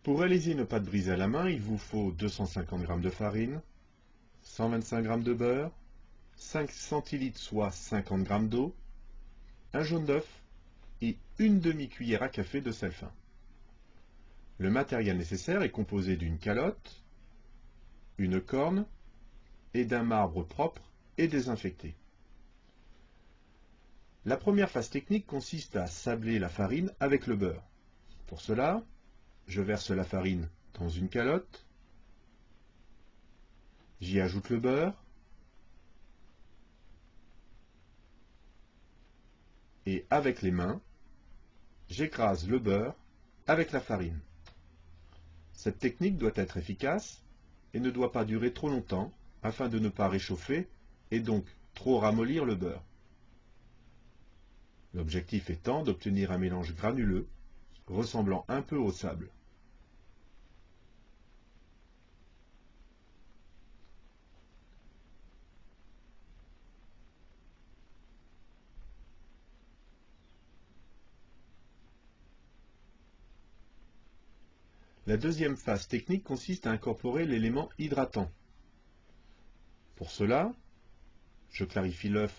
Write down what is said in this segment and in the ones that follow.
Pour réaliser une pâte brisée à la main, il vous faut 250 g de farine, 125 g de beurre, 5 centilitres soit 50 g d'eau, un jaune d'œuf et une demi-cuillère à café de sel fin. Le matériel nécessaire est composé d'une calotte, une corne et d'un marbre propre et désinfecté. La première phase technique consiste à sabler la farine avec le beurre. Pour cela, je verse la farine dans une calotte, j'y ajoute le beurre et avec les mains, j'écrase le beurre avec la farine. Cette technique doit être efficace et ne doit pas durer trop longtemps afin de ne pas réchauffer et donc trop ramollir le beurre. L'objectif étant d'obtenir un mélange granuleux ressemblant un peu au sable. La deuxième phase technique consiste à incorporer l'élément hydratant. Pour cela, je clarifie l'œuf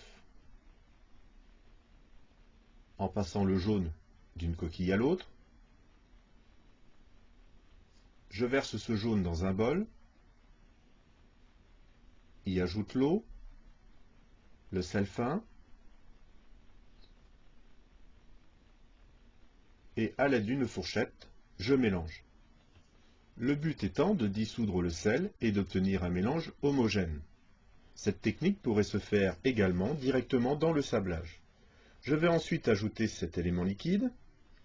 en passant le jaune d'une coquille à l'autre. Je verse ce jaune dans un bol, y ajoute l'eau, le sel fin, et à l'aide d'une fourchette, je mélange. Le but étant de dissoudre le sel et d'obtenir un mélange homogène. Cette technique pourrait se faire également directement dans le sablage. Je vais ensuite ajouter cet élément liquide.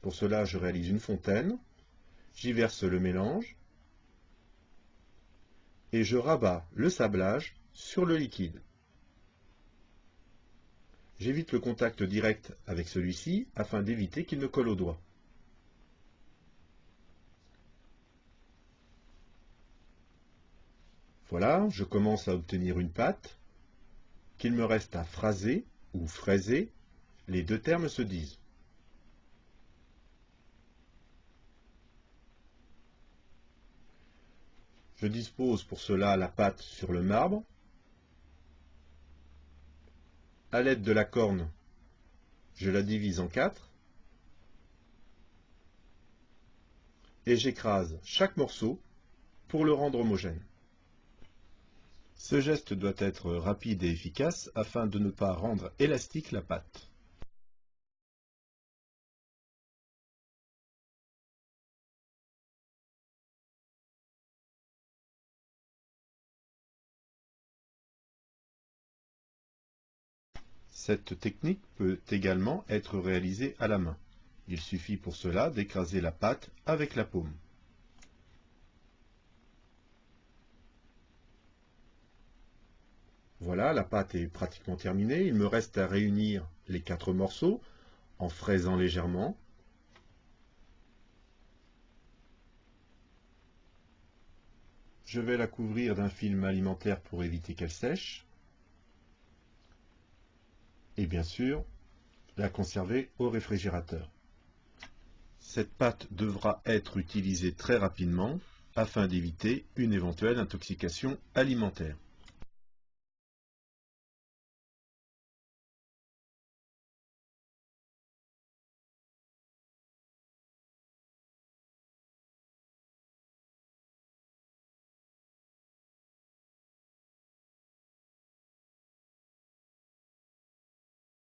Pour cela, je réalise une fontaine. J'y verse le mélange et je rabats le sablage sur le liquide. J'évite le contact direct avec celui-ci afin d'éviter qu'il ne colle aux doigts. Voilà, je commence à obtenir une pâte qu'il me reste à phraser ou fraiser, les deux termes se disent. Je dispose pour cela la pâte sur le marbre. À l'aide de la corne, je la divise en 4 et j'écrase chaque morceau pour le rendre homogène. Ce geste doit être rapide et efficace afin de ne pas rendre élastique la pâte. Cette technique peut également être réalisée à la main. Il suffit pour cela d'écraser la pâte avec la paume. Voilà, la pâte est pratiquement terminée. Il me reste à réunir les 4 morceaux en fraisant légèrement. Je vais la couvrir d'un film alimentaire pour éviter qu'elle sèche. Et bien sûr, la conserver au réfrigérateur. Cette pâte devra être utilisée très rapidement afin d'éviter une éventuelle intoxication alimentaire.